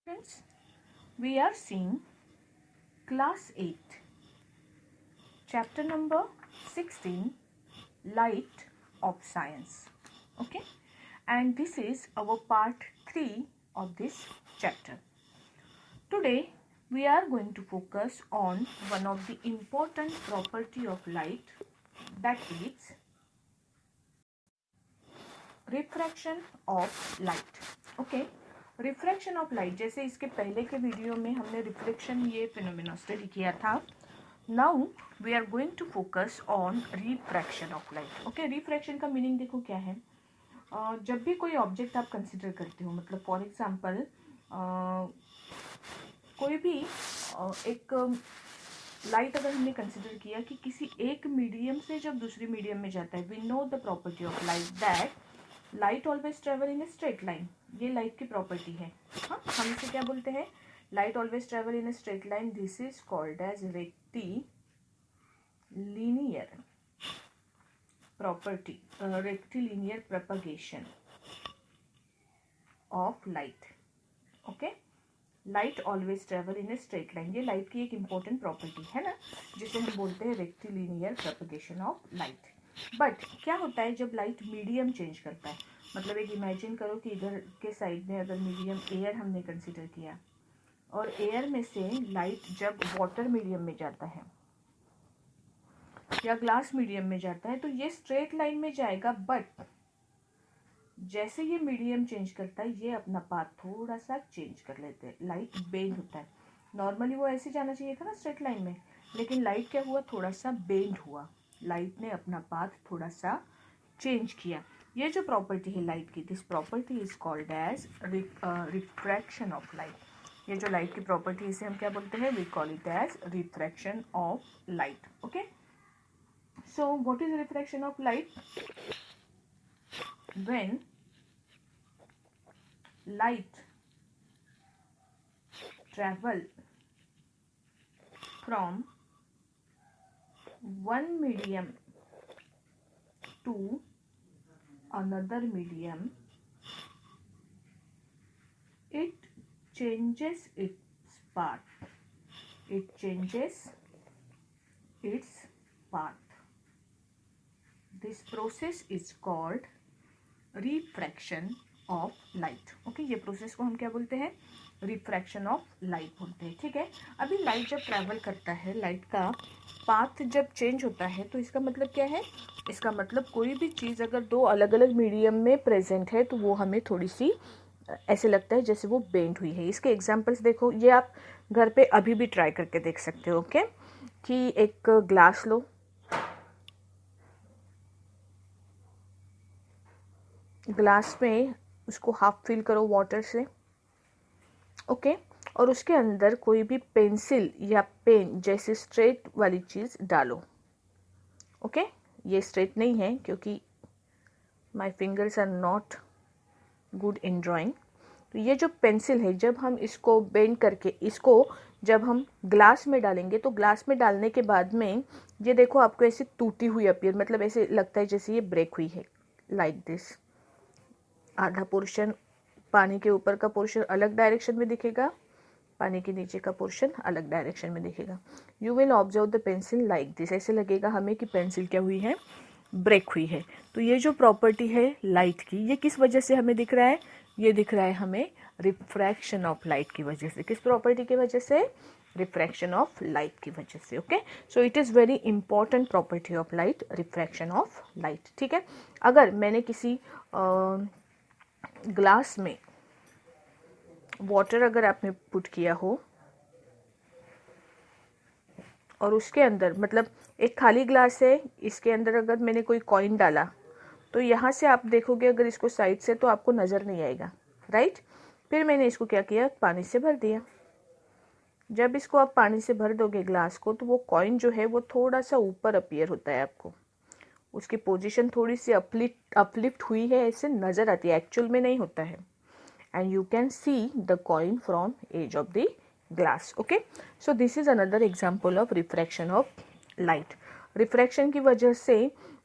Friends, we are seeing class 8, chapter number 16, light of science. Okay, and this is our part 3 of this chapter. Today we are going to focus on one of the important property of light, that is refraction of light. Okay, refraction of light, जैसे इसके पहले के video में हमने reflection ये phenomena study किया था. Now we are going to focus on refraction of light. Okay, refraction का मीनिंग देखो क्या है. जब भी कोई ऑब्जेक्ट आप कंसिडर करते हो, मतलब फॉर एग्जांपल कोई भी एक लाइट अगर हमने कंसिडर किया कि किसी एक मीडियम से जब दूसरी मीडियम में जाता है, we know the property of light that light always travel in a straight line. ये लाइट की प्रॉपर्टी है. हाँ, हम इसे क्या बोलते हैं? Light always travel in a straight line. This is called as rectilinear property, rectilinear propagation of light. Okay, light always travel in a straight line, ये लाइट की एक इंपॉर्टेंट प्रॉपर्टी है ना, जिसे हम बोलते हैं rectilinear propagation of light. But क्या होता है जब लाइट मीडियम चेंज करता है? मतलब एक इमेजिन करो कि इधर के साइड में अगर मीडियम एयर हमने कंसिडर किया और एयर में से लाइट जब वाटर मीडियम में जाता है या ग्लास मीडियम में जाता है तो ये स्ट्रेट लाइन में जाएगा. बट जैसे ये मीडियम चेंज करता है ये अपना पाथ थोड़ा सा चेंज कर लेते हैं. लाइट बेंड होता है. नॉर्मली वो ऐसे जाना चाहिए था ना स्ट्रेट लाइन में, लेकिन लाइट क्या हुआ, थोड़ा सा बेंड हुआ. लाइट ने अपना पाथ थोड़ा सा चेंज किया. ये जो प्रॉपर्टी है लाइट की, this property is called as refraction of light. ये जो लाइट की प्रॉपर्टी है इसे हम क्या बोलते हैं? We call it as refraction of light. Okay, so what is refraction of light? When light travel from one medium to another medium, it changes its path. It changes its path. This process is called refraction of light. Okay, ये process को हम क्या बोलते हैं? Refraction of light बोलते हैं. ठीक है, अभी लाइट जब ट्रैवल करता है, लाइट का पाथ जब चेंज होता है तो इसका मतलब क्या है? इसका मतलब कोई भी चीज़ अगर दो अलग अलग मीडियम में प्रेजेंट है तो वो हमें थोड़ी सी ऐसे लगता है जैसे वो बेंड हुई है. इसके एग्जांपल्स देखो, ये आप घर पे अभी भी ट्राई करके देख सकते हो. ओके, कि एक ग्लास लो, ग्लास में उसको हाफ फिल करो वाटर से. ओके, और उसके अंदर कोई भी पेंसिल या पेन जैसे स्ट्रेट वाली चीज़ डालो. ओके, ये स्ट्रेट नहीं है क्योंकि my fingers are not good in drawing. तो ये जो पेंसिल है, जब हम इसको बेंड करके इसको जब हम ग्लास में डालेंगे तो ग्लास में डालने के बाद में ये देखो आपको ऐसे टूटी हुई अपीयर, मतलब ऐसे लगता है जैसे ये ब्रेक हुई है. लाइक दिस, आधा पोर्शन पानी के ऊपर का पोर्शन अलग डायरेक्शन में दिखेगा, पानी के नीचे का पोर्शन अलग डायरेक्शन में दिखेगा. You will observe the pencil like this. ऐसे लगेगा हमें कि पेंसिल क्या हुई है? ब्रेक हुई है. तो ये जो प्रॉपर्टी है लाइट की, ये किस वजह से हमें दिख रहा है? ये दिख रहा है हमें रिफ्रैक्शन ऑफ लाइट की वजह से. किस प्रॉपर्टी की वजह से? रिफ्रैक्शन ऑफ लाइट की वजह से. Okay, so it is very important property of light, refraction of light. ठीक है, अगर मैंने किसी ग्लास में वाटर अगर आपने पुट किया हो और उसके अंदर, मतलब एक खाली ग्लास है, इसके अंदर अगर मैंने कोई कॉइन डाला तो यहाँ से आप देखोगे अगर इसको साइड से तो आपको नज़र नहीं आएगा, राइट. फिर मैंने इसको क्या किया? पानी से भर दिया. जब इसको आप पानी से भर दोगे ग्लास को तो वो कॉइन जो है वो थोड़ा सा ऊपर अपीयर होता है. आपको उसकी पोजीशन थोड़ी सी अपलिफ्ट हुई है ऐसे नज़र आती है, एक्चुअल में नहीं होता है. And you can see the coin from edge of the glass. Okay, so this is another example of refraction of light. Refraction की वजह से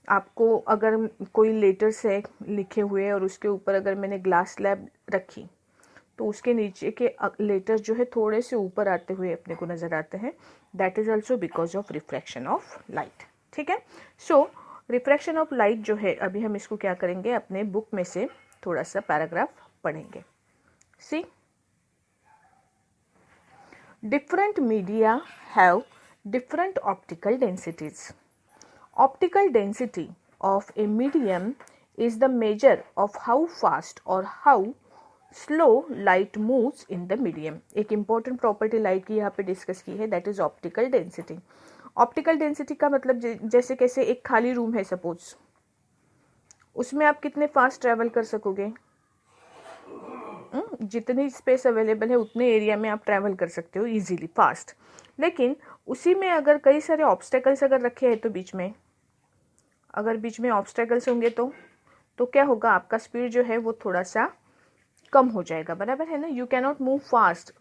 आपको अगर कोई लेटर्स है लिखे हुए और उसके ऊपर अगर मैंने ग्लास स्लैब रखी तो उसके नीचे के लेटर जो है थोड़े से ऊपर आते हुए अपने को नज़र आते हैं, that is also because of refraction of light. ठीक है, सो रिफ्रैक्शन ऑफ लाइट जो है, अभी हम इसको क्या करेंगे, अपने बुक में से थोड़ा सा पैराग्राफ पढ़ेंगे। सी, different media have different optical densities. Optical density of a medium is the measure of how fast or how slow light moves in the medium. एक important property light की यहाँ पे डिस्कस की है, that is optical density. Optical density का मतलब जैसे कैसे एक खाली रूम है सपोज, उसमें आप कितने फास्ट ट्रैवल कर सकोगे, जितनी स्पेस अवेलेबल है उतने एरिया में आप ट्रैवल कर सकते हो इजीली फास्ट। लेकिन उसी में अगर कई सारे ऑब्स्टेकल्स अगर रखे हैं तो बीच में, अगर बीच में ऑब्स्टेकल्स होंगे तो क्या होगा, आपका स्पीड जो है वो थोड़ा सा कम हो जाएगा, बराबर है ना। You can not move fast,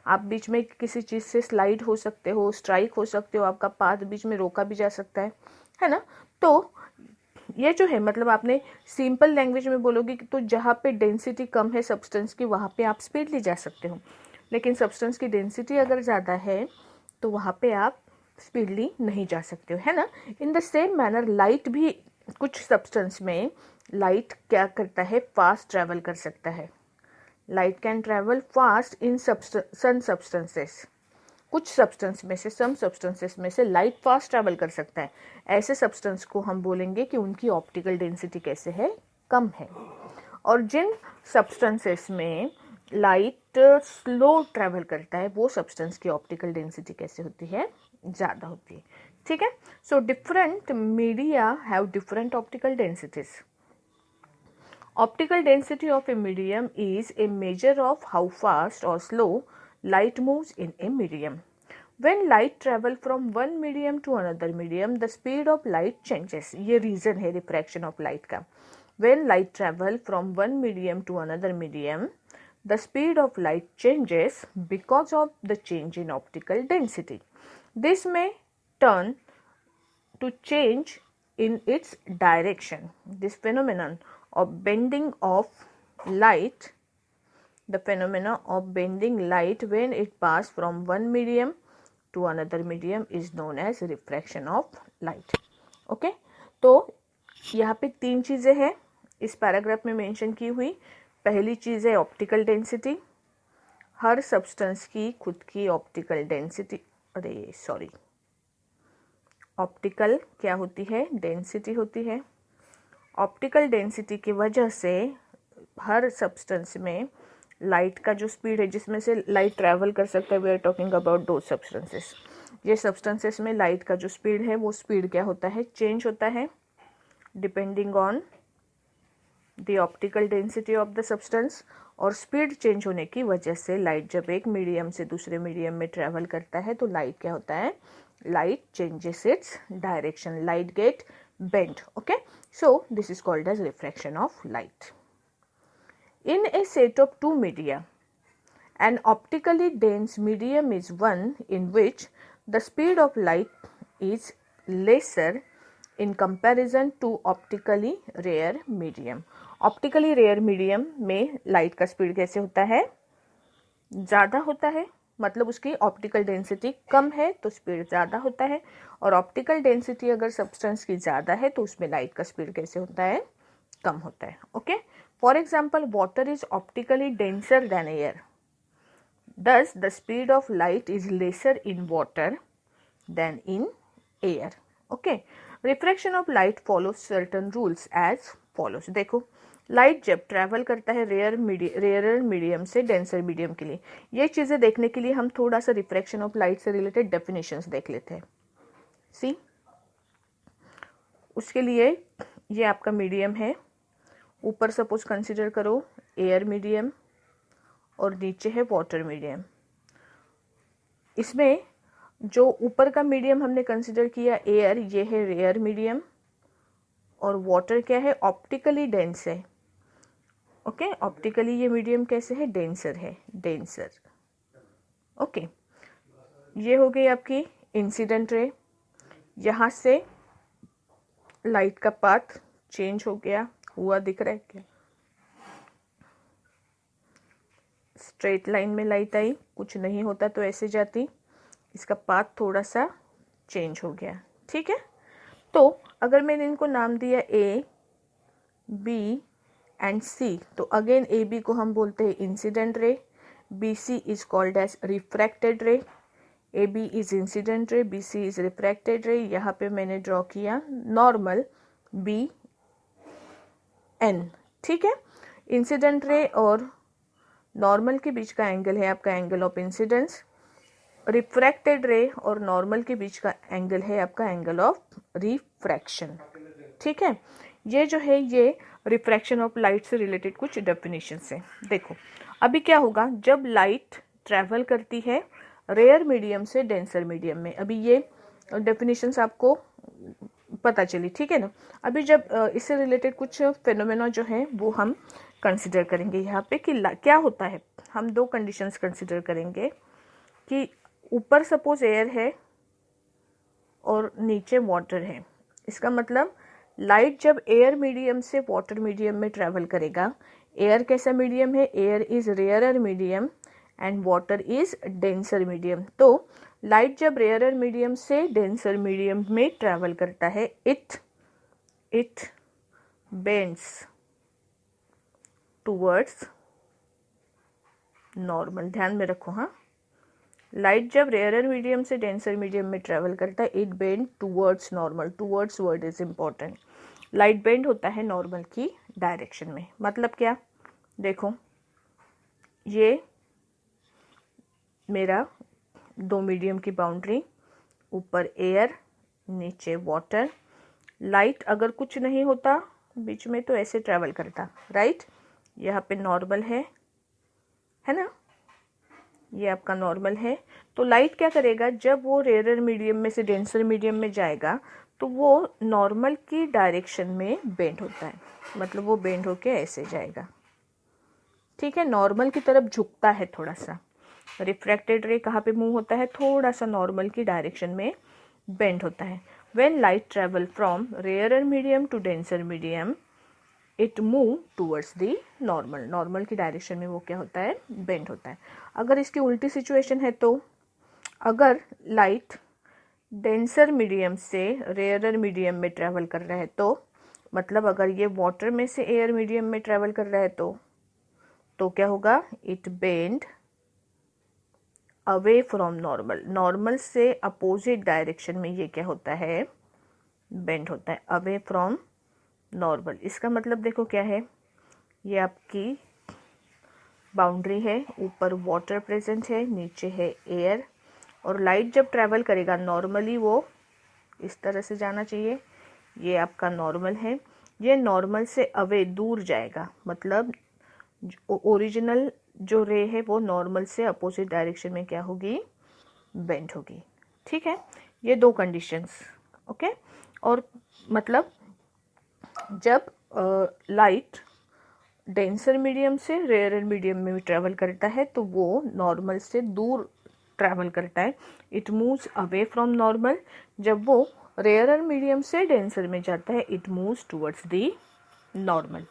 आप बीच में किसी चीज़ से स्लाइड हो सकते हो, स्ट्राइक हो सकते हो, आपका पाथ बीच में रोका भी जा सकता है ना। तो ये जो है मतलब आपने सिंपल लैंग्वेज में बोलोगे कि तो जहाँ पे डेंसिटी कम है सब्सटेंस की वहाँ पे आप स्पीडली जा सकते हो, लेकिन सब्सटेंस की डेंसिटी अगर ज़्यादा है तो वहाँ पे आप स्पीडली नहीं जा सकते हो, है ना। इन द सेम मैनर लाइट भी, कुछ सब्सटेंस में लाइट क्या करता है, फास्ट ट्रैवल कर सकता है। Light can travel fast in some substances, कुछ सब्सटेंस में से, सम सब्सटेंसेस में से लाइट फास्ट ट्रैवल कर सकता है। ऐसे सब्सटेंस को हम बोलेंगे कि उनकी ऑप्टिकल डेंसिटी कैसे है, कम है। और जिन सब्सटेंसेस में लाइट स्लो ट्रैवल करता है वो सब्सटेंस की ऑप्टिकल डेंसिटी कैसे होती है, ज़्यादा होती है। ठीक है, so different media have different optical densities. Optical density of a medium is a measure of how fast or slow light moves in a medium. When light travel from one medium to another medium, the speed of light changes. ये reason है refraction of light का. When light travel from one medium to another medium, the speed of light changes because of the change in optical density. This may turn to change in its direction. This phenomenon of bending of light, the phenomena of bending light when it passes from one medium to another medium is known as refraction of light. Okay, तो यहाँ पे तीन चीज़ें हैं इस paragraph में mention की हुई। पहली चीज़ है ऑप्टिकल डेंसिटी, हर सब्सटेंस की खुद की ऑप्टिकल डेंसिटी, ऑप्टिकल क्या होती है, डेंसिटी होती है। ऑप्टिकल डेंसिटी की वजह से हर सब्सटेंस में लाइट का जो स्पीड है, जिसमें से लाइट ट्रैवल कर सकता है, वी आर टॉकिंग अबाउट दो सब्सटेंसेस। ये सब्सटेंसेस में लाइट का जो स्पीड है वो स्पीड क्या होता है, चेंज होता है depending on the optical density of the substance. और स्पीड चेंज होने की वजह से लाइट जब एक मीडियम से दूसरे मीडियम में ट्रैवल करता है तो लाइट क्या होता है, light changes its direction, light get bent. Okay, so this is called as refraction of light. In a set of two media, an optically dense medium is one in which the speed of light is lesser in comparison to optically rare medium. Optically rare medium में light का speed कैसे होता है, ज़्यादा होता है, मतलब उसकी ऑप्टिकल डेंसिटी कम है तो स्पीड ज़्यादा होता है। और ऑप्टिकल डेंसिटी अगर सब्सटेंस की ज़्यादा है तो उसमें लाइट का स्पीड कैसे होता है, कम होता है। Okay, for example water is optically denser than air, thus the speed of light is lesser in water than in air. Okay, refraction of light follow certain rules as follows. देखो, light जब travel करता है rarer medium से denser medium के लिए, ये चीज़ें देखने के लिए हम थोड़ा सा रिफ्रैक्शन ऑफ लाइट से रिलेटेड डेफिनेशंस देख लेते हैं। सी, उसके लिए ये आपका मीडियम है, ऊपर सपोज कंसिडर करो एयर मीडियम और नीचे है वाटर मीडियम। इसमें जो ऊपर का मीडियम हमने कंसिडर किया एयर, ये है रेयर मीडियम, और वाटर क्या है, ऑप्टिकली डेंस है। ओके, ऑप्टिकली ये मीडियम कैसे है, डेंसर है, डेंसर। ओके, ये हो गई आपकी इंसिडेंट रे, यहाँ से लाइट का पाथ चेंज हो गया, हुआ दिख रहा है क्या, स्ट्रेट लाइन में लाइट आई, कुछ नहीं होता तो ऐसे जाती, इसका पाथ थोड़ा सा चेंज हो गया, ठीक है। तो अगर मैंने इनको नाम दिया ए, बी एंड सी, तो अगेन ए बी को हम बोलते हैं incident ray, B C is called as refracted ray, A B is incident ray, B C is refracted ray. यहाँ पे मैंने ड्रॉ किया नॉर्मल बी एन, ठीक है। इंसिडेंट रे और नॉर्मल के बीच का एंगल है आपका एंगल ऑफ इंसिडेंस, रिफ्रैक्टेड रे और नॉर्मल के बीच का एंगल है आपका एंगल ऑफ रिफ्रैक्शन, ठीक है। ये जो है ये रिफ्रैक्शन ऑफ लाइट से रिलेटेड कुछ डेफिनेशन है। देखो अभी क्या होगा जब लाइट ट्रैवल करती है रेयर मीडियम से डेंसर मीडियम में, अभी ये डेफिनेशंस आपको पता चली, ठीक है ना। अभी जब इससे रिलेटेड कुछ फेनोमेना जो है वो हम कंसिडर करेंगे यहाँ पे कि क्या होता है। हम दो कंडीशंस कंसिडर करेंगे कि ऊपर सपोज एयर है और नीचे वाटर है। इसका मतलब लाइट जब एयर मीडियम से वाटर मीडियम में ट्रैवल करेगा, एयर कैसा मीडियम है, air is rarer medium and water is denser medium. तो लाइट जब रेयरर मीडियम से डेंसर मीडियम में ट्रैवल करता है, इट बेंड्स टूवर्ड्स नॉर्मल। ध्यान में रखो, हाँ, लाइट जब रेयरर मीडियम से डेंसर मीडियम में ट्रैवल करता है, it bend towards normal. Towards word is important. Light bend होता है नॉर्मल की डायरेक्शन में। मतलब क्या, देखो ये मेरा दो मीडियम की बाउंड्री, ऊपर एयर नीचे वाटर। लाइट अगर कुछ नहीं होता बीच में तो ऐसे ट्रैवल करता, राइट। यहाँ पे नॉर्मल है ना, ये आपका नॉर्मल है। तो लाइट क्या करेगा, जब वो रेयरर मीडियम में से डेंसर मीडियम में जाएगा तो वो नॉर्मल की डायरेक्शन में बेंड होता है, मतलब वो बेंड होके ऐसे जाएगा, ठीक है, नॉर्मल की तरफ झुकता है थोड़ा सा। रिफ्रैक्टेड रे कहाँ पे मूव होता है, थोड़ा सा नॉर्मल की डायरेक्शन में बेंड होता है। When light travel from rarer medium to denser medium, it move towards the normal. Normal की डायरेक्शन में वो क्या होता है, बेंड होता है। अगर इसकी उल्टी सिचुएशन है तो अगर लाइट डेंसर मीडियम से रेयरर मीडियम में ट्रैवल कर रहा है, तो मतलब अगर ये वाटर में से एयर मीडियम में ट्रैवल कर रहा है तो क्या होगा, it bend away from normal. Normal से अपोजिट डायरेक्शन में ये क्या होता है, बेंड होता है, अवे फ्रॉम नॉर्मल। इसका मतलब देखो क्या है, ये आपकी बाउंड्री है, ऊपर वाटर प्रेजेंट है, नीचे है एयर, और लाइट जब ट्रैवल करेगा नॉर्मली वो इस तरह से जाना चाहिए। ये आपका नॉर्मल है, ये नॉर्मल से अवे दूर जाएगा, मतलब ओरिजिनल जो रे है वो नॉर्मल से अपोजिट डायरेक्शन में क्या होगी, बेंड होगी, ठीक है। ये दो कंडीशंस, ओके। और मतलब जब लाइट डेंसर मीडियम से रेयरर मीडियम में ट्रैवल करता है तो वो नॉर्मल से दूर ट्रैवल करता है, it moves away from normal. जब वो रेयरर मीडियम से डेंसर में जाता है, it moves towards the normal,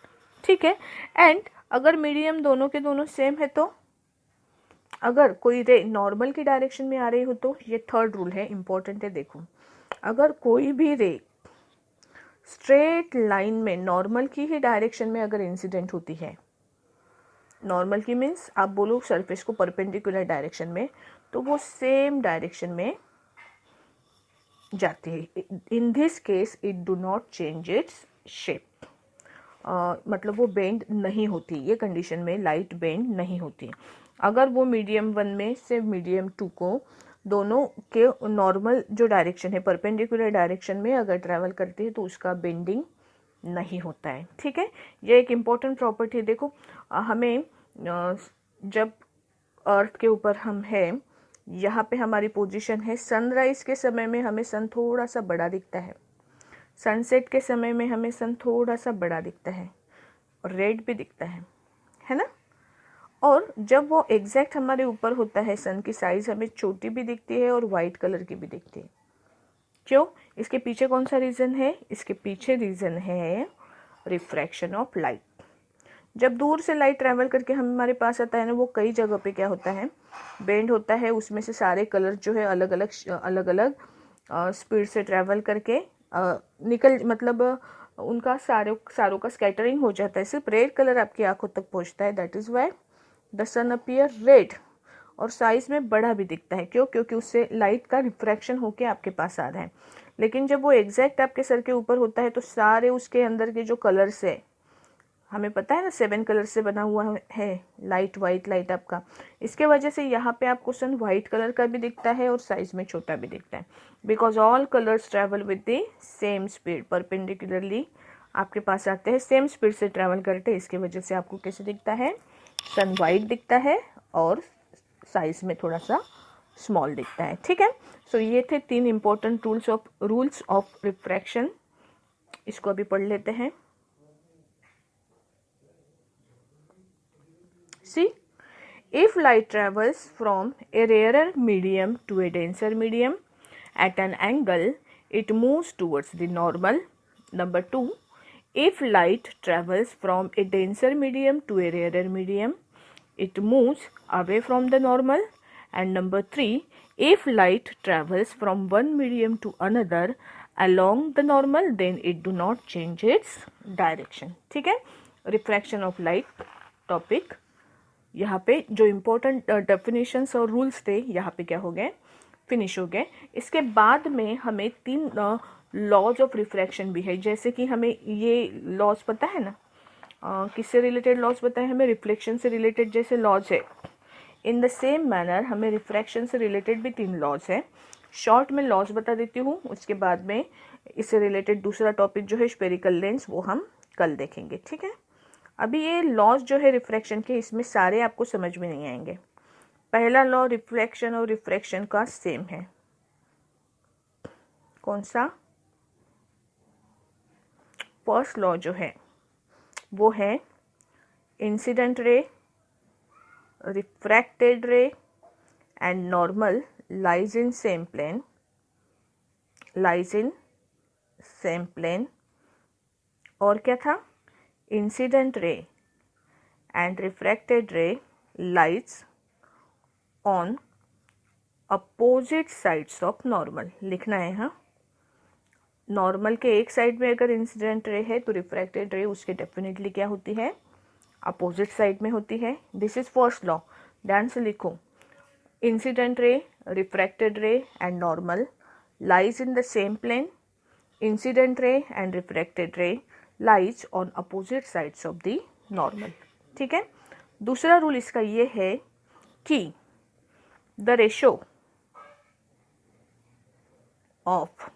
ठीक है। एंड अगर मीडियम दोनों के दोनों सेम है, तो अगर कोई रे नॉर्मल की डायरेक्शन में आ रही हो तो ये थर्ड रूल है, इंपॉर्टेंट है। देखो अगर कोई भी रे स्ट्रेट लाइन में नॉर्मल की ही डायरेक्शन में अगर इंसिडेंट होती है, नॉर्मल की मीन्स आप बोलो सरफेस को परपेंडिकुलर डायरेक्शन में, तो वो सेम डायरेक्शन में जाती है। In this case it do not change its shape, मतलब वो बेंड नहीं होती, ये कंडीशन में लाइट बेंड नहीं होती। अगर वो मीडियम 1 में से मीडियम 2 को दोनों के नॉर्मल जो डायरेक्शन है परपेंडिकुलर डायरेक्शन में अगर ट्रैवल करती है तो उसका बेंडिंग नहीं होता है, ठीक है। ये एक इम्पॉर्टेंट प्रॉपर्टी है। देखो हमें जब अर्थ के ऊपर हम हैं, यहाँ पे हमारी पोजीशन है, सनराइज के समय में हमें सन थोड़ा सा बड़ा दिखता है, सनसेट के समय में हमें सन थोड़ा सा बड़ा दिखता है और रेड भी दिखता है ना। और जब वो एग्जैक्ट हमारे ऊपर होता है, सन की साइज हमें छोटी भी दिखती है और वाइट कलर की भी दिखती है। क्यों? इसके पीछे कौन सा रीज़न है? इसके पीछे रीज़न है रिफ्रैक्शन ऑफ लाइट। जब दूर से लाइट ट्रैवल करके हमारे पास आता है ना, वो कई जगह पे क्या होता है, बेंड होता है, उसमें से सारे कलर जो है अलग अलग स्पीड से ट्रैवल करके निकल, मतलब उनका सारों का स्कैटरिंग हो जाता है, सिर्फ रेड कलर आपकी आंखों तक पहुंचता है। That is why the sun appear red, और साइज में बड़ा भी दिखता है। क्यों? क्योंकि उससे लाइट का रिफ्रैक्शन होके आपके पास आ रहा है। लेकिन जब वो एग्जैक्ट आपके सर के ऊपर होता है तो सारे उसके अंदर के जो कलर्स है, हमें पता है ना 7 कलर से बना हुआ है लाइट, वाइट लाइट आपका, इसके वजह से यहाँ पे आपको सन वाइट कलर का भी दिखता है और साइज में छोटा भी दिखता है, because all colours travel with the same speed, perpendicularly आपके पास आते हैं, सेम स्पीड से ट्रैवल करते हैं। इसके वजह से आपको कैसे दिखता है, सन वाइट दिखता है और साइज में थोड़ा सा स्मॉल दिखता है। ठीक है, सो ये थे 3 इंपॉर्टेंट रूल्स ऑफ रिफ्रैक्शन। इसको अभी पढ़ लेते हैं। See, if light travels from a rarer medium to a denser medium at an angle, it moves towards the normal. Number 2, if light travels from a denser medium to a rarer medium, it moves away from the normal. And number 3, if light travels from one medium to another along the normal, then it do not change its direction. ठीक है, refraction of light topic यहाँ पे जो important definitions और rules थे यहाँ पे क्या हो गए, फिनिश हो गए। इसके बाद में हमें 3 लॉज ऑफ रिफ्रैक्शन भी है। जैसे कि हमें ये लॉज पता है ना, किससे रिलेटेड लॉज पता है हमें, रिफ्लेक्शन से रिलेटेड जैसे लॉज है, इन द सेम मैनर हमें रिफ्रैक्शन से रिलेटेड भी 3 लॉज है। शॉर्ट में लॉज बता देती हूँ, उसके बाद में इससे रिलेटेड दूसरा टॉपिक जो है स्फेरिकल लेंस, वो हम कल देखेंगे। ठीक है, अभी ये लॉज जो है रिफ्रैक्शन के, इसमें सारे आपको समझ में नहीं आएंगे। पहला लॉ रिफ्लेक्शन और रिफ्रैक्शन का सेम है, कौन सा? फर्स्ट लॉ जो है वो है incident ray, refracted ray and normal lies in same plane, और क्या था, incident ray and refracted ray lies on opposite sides of normal. लिखना है, हाँ, नॉर्मल के एक साइड में अगर इंसिडेंट रे है तो रिफ्रैक्टेड रे उसके डेफिनेटली क्या होती है, अपोजिट साइड में होती है। दिस इज फर्स्ट लॉ, ध्यान से लिखो, incident ray, refracted ray and normal lies in the same plane, incident ray and refracted ray lies on opposite sides of the normal. ठीक है, दूसरा रूल इसका ये है कि the ratio of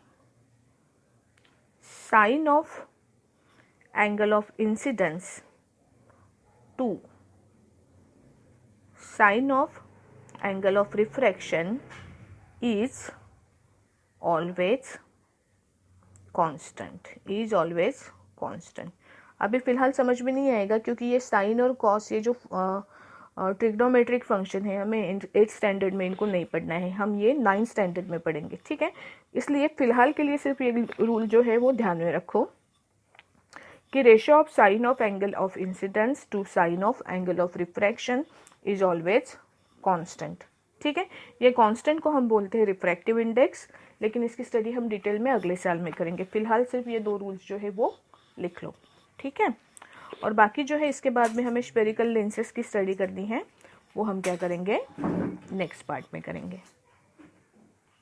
sine of angle of incidence to sine of angle of refraction is always constant. अभी फिलहाल समझ में नहीं आएगा क्योंकि ये साइन और कॉस, ये जो ट्रिग्नोमेट्रिक फंक्शन है, हमें 8th स्टैंडर्ड में इनको नहीं पढ़ना है, हम ये 9th स्टैंडर्ड में पढ़ेंगे। ठीक है, इसलिए फिलहाल के लिए सिर्फ ये रूल जो है वो ध्यान में रखो कि ratio of sine of angle of incidence to sine of angle of refraction is always constant. ठीक है, ये कांस्टेंट को हम बोलते हैं रिफ्रैक्टिव इंडेक्स, लेकिन इसकी स्टडी हम डिटेल में अगले साल में करेंगे। फिलहाल सिर्फ ये 2 रूल्स जो है वो लिख लो। ठीक है, और बाकी जो है इसके बाद में हमें स्फेरिकल लेंसेज की स्टडी करनी है, वो हम क्या करेंगे, नेक्स्ट पार्ट में करेंगे।